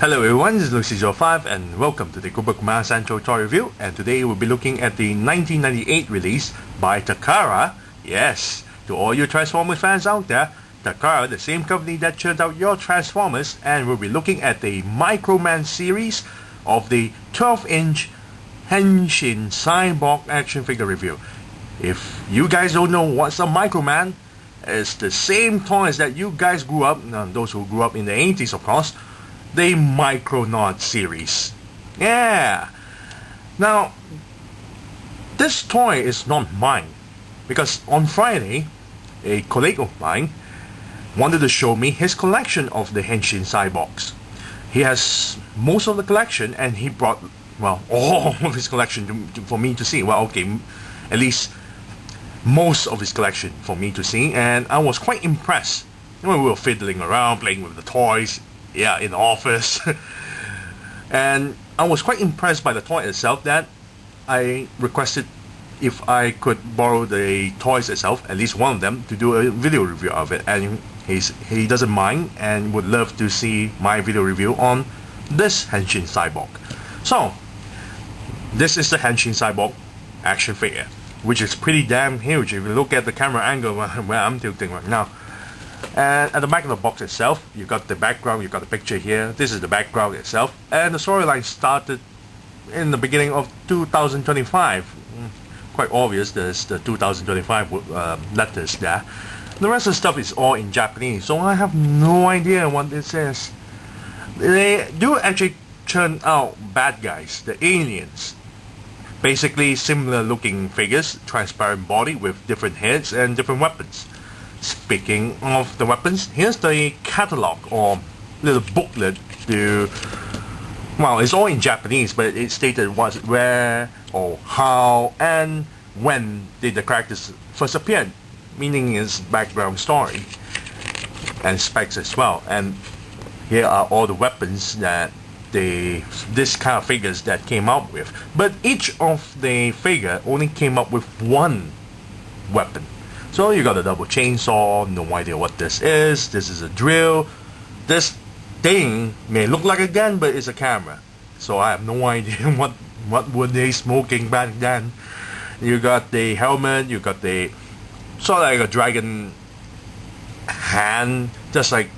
Hello everyone, this is Lucy05 and welcome to the Microman Central Toy Review, and today we'll be looking at the 1998 release by Takara. Yes, to all you Transformers fans out there, Takara, the same company that churned out your Transformers, and we'll be looking at the Microman series of the 12-inch Henshin Cyborg action figure review. If you guys don't know what's a Microman, it's the same toys that you guys grew up, those who grew up in the 80s of course, the Micronaut series. Yeah. Now, this toy is not mine because on Friday, a colleague of mine wanted to show me his collection of the Henshin Cyborgs. He has most of the collection and he brought, well, all of his collection for me to see. Well, okay, at least most of his collection for me to see, and I was quite impressed. When we were fiddling around, playing with the toys, yeah, in the office. And I was quite impressed by the toy itself that I requested if I could borrow the toys itself, at least one of them, to do a video review of it. And he doesn't mind and would love to see my video review on this Henshin Cyborg. So, this is the Henshin Cyborg action figure, which is pretty damn huge if you look at the camera angle where I'm tilting right now. And at the back of the box itself, you got the background, you got the picture here. This is the background itself, and the storyline started in the beginning of 2025. Quite obvious, there's the 2025 letters there. The rest of the stuff is all in Japanese, so I have no idea what this is. They do actually churn out bad guys, the aliens. Basically similar looking figures, transparent body with different heads and different weapons. Speaking of the weapons, here's the catalog or little booklet to, well, it's all in Japanese, but it stated what, where, or how, and when did the characters first appear, meaning his background story, and specs as well. And here are all the weapons that this kind of figures that came out with. But each of the figure only came up with one weapon. So you got a double chainsaw, no idea what this is. This is a drill. This thing may look like a gun, but it's a camera. So I have no idea what were they smoking back then. You got the helmet, you got the sort of like a dragon hand, just like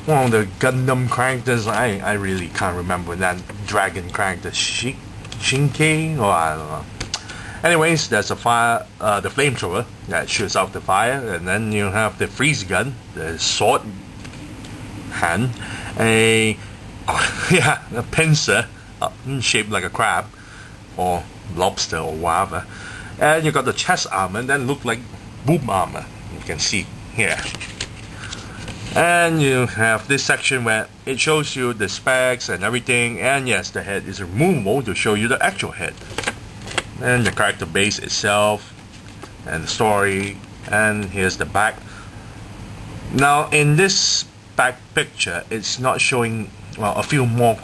one of the Gundam characters. I really can't remember that dragon character, Shinkai, or I don't know. Anyways, there's a fire, the flamethrower that shoots out the fire, and then you have the freeze gun, the sword hand, a pincer shaped like a crab or lobster or whatever, and you got the chest armor that look like boob armor. You can see here, and you have this section where it shows you the specs and everything, and yes, the head is removable to show you the actual head. And the character base itself, and the story, and here's the back. Now in this back picture, it's not showing, well, a few more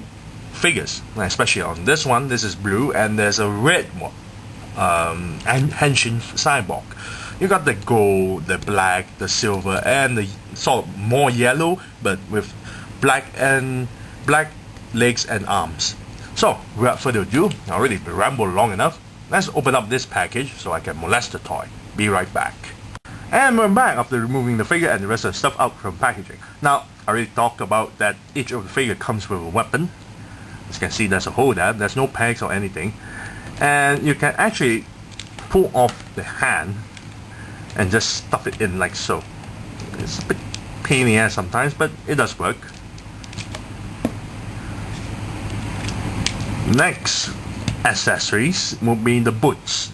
figures, especially on this one. This is blue, and there's a red one, Henshin Cyborg. You got the gold, the black, the silver, and the sort of more yellow, but with black legs and arms. So without further ado, I already rambled long enough. Let's open up this package so I can molest the toy. Be right back. And we're back after removing the figure and the rest of the stuff out from packaging. Now, I already talked about that each of the figure comes with a weapon. As you can see, there's a hole there. There's no pegs or anything. And you can actually pull off the hand and just stuff it in like so. It's a bit pain in the ass sometimes, but it does work. Next accessories will be the boots.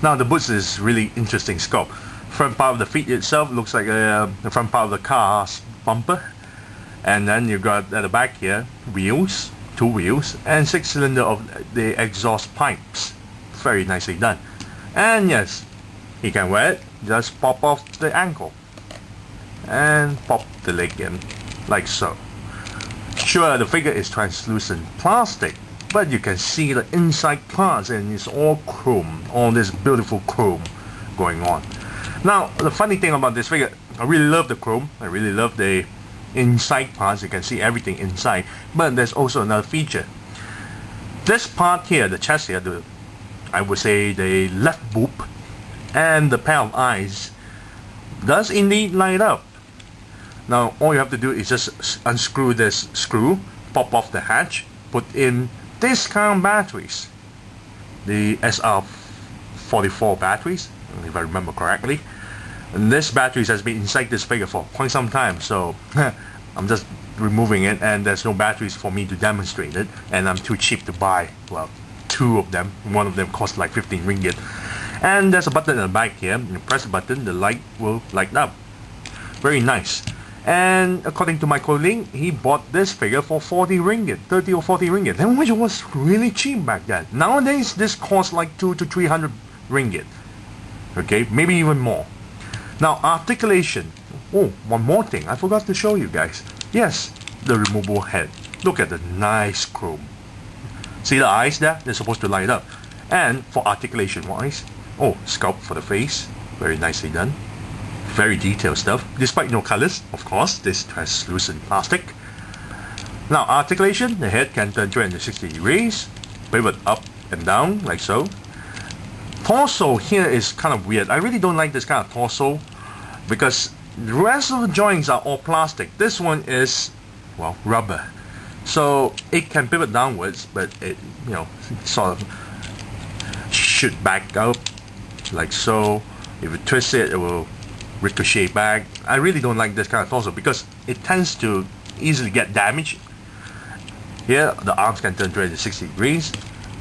Now the boots is really interesting sculpt. Front part of the feet itself looks like the front part of the car's bumper, and then you got at the back here wheels, 2 wheels, and 6-cylinder of the exhaust pipes. Very nicely done. And yes, you can wear it, just pop off the ankle and pop the leg in like so. Sure, the figure is translucent plastic, but you can see the inside parts, and it's all chrome, all this beautiful chrome going on. Now, the funny thing about this figure, I really love the chrome, I really love the inside parts. You can see everything inside. But there's also another feature. This part here, the chest here, I would say the left boob and the pair of eyes does indeed light up. Now all you have to do is just unscrew this screw, pop off the hatch, put in this kind of batteries, the SR44 batteries, if I remember correctly. And this batteries has been inside this figure for quite some time, so I'm just removing it, and there's no batteries for me to demonstrate it, and I'm too cheap to buy, well, 2 of them. One of them cost like 15 ringgit. And there's a button in the back here. You press the button, the light will light up. Very nice. And according to my colleague, he bought this figure for 40 ringgit, 30 or 40 ringgit, and which was really cheap back then. Nowadays, this costs like 200 to 300 ringgit. Okay, maybe even more. Now, articulation. Oh, one more thing I forgot to show you guys. Yes, the removable head. Look at the nice chrome. See the eyes there? They're supposed to light up. And for articulation wise, oh, sculpt for the face. Very nicely done. Very detailed stuff. Despite no colors, of course, this translucent plastic. Now, articulation. The head can turn 360 degrees. Pivot up and down, like so. Torso here is kind of weird. I really don't like this kind of torso because the rest of the joints are all plastic. This one is, well, rubber. So it can pivot downwards, but it, you know, sort of shoot back out like so. If you twist it, it will ricochet back. I really don't like this kind of torso because it tends to easily get damaged. Here, the arms can turn 360 degrees.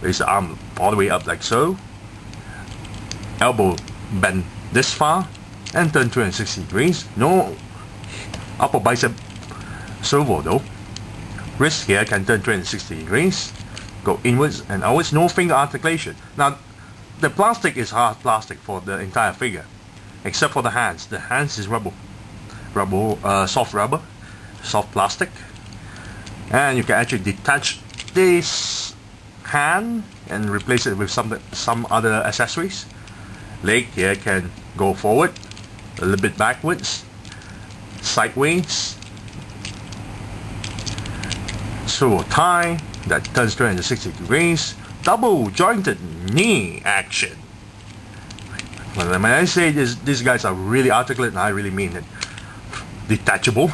Raise the arm all the way up like so. Elbow bend this far and turn 360 degrees. No upper bicep swivel though. Wrist here can turn 360 degrees. Go inwards and outwards. No finger articulation. Now, the plastic is hard plastic for the entire figure, except for the hands. The hands is soft rubber, soft plastic, and you can actually detach this hand and replace it with some other accessories. Leg here can go forward, a little bit backwards, sideways. So tie that turns 360 degrees. Double jointed knee action. When I say this, these guys are really articulate, and I really mean it. Detachable.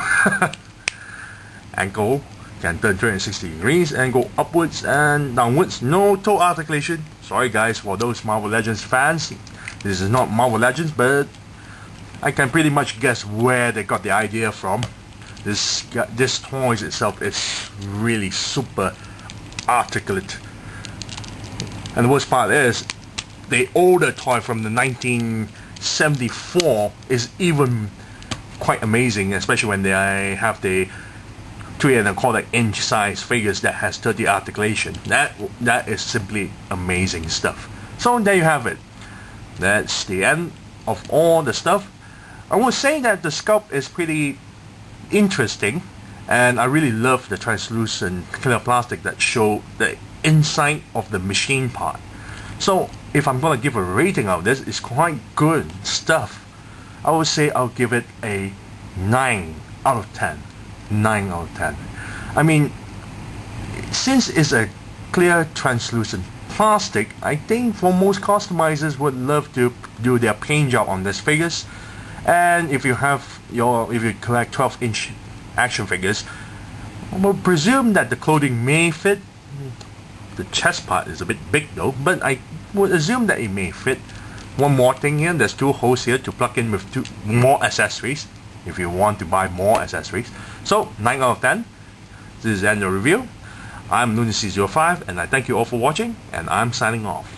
Ankle can turn 360 degrees and go upwards and downwards. No toe articulation. Sorry guys, for those Marvel Legends fans. This is not Marvel Legends, but I can pretty much guess where they got the idea from. This toy itself is really super articulate. And the worst part is, the older toy from the 1974 is even quite amazing, especially when they have the 3¼ inch size figures that has 30 articulation. That is simply amazing stuff. So there you have it. That's the end of all the stuff. I would say that the sculpt is pretty interesting, and I really love the translucent clear plastic that show the inside of the machine part. So if I'm gonna give a rating of this, it's quite good stuff. I would say I'll give it a 9 out of 10. 9 out of 10. I mean, since it's a clear translucent plastic, I think for most customizers would love to do their paint job on these figures. And if you collect 12-inch action figures, I will presume that the clothing may fit. The chest part is a bit big though, but I would assume that it may fit. One more thing here, there's 2 holes here to plug in with 2 more accessories if you want to buy more accessories. So 9 out of 10. This is the end of the review. I'm Lunacy05, and I thank you all for watching, and I'm signing off.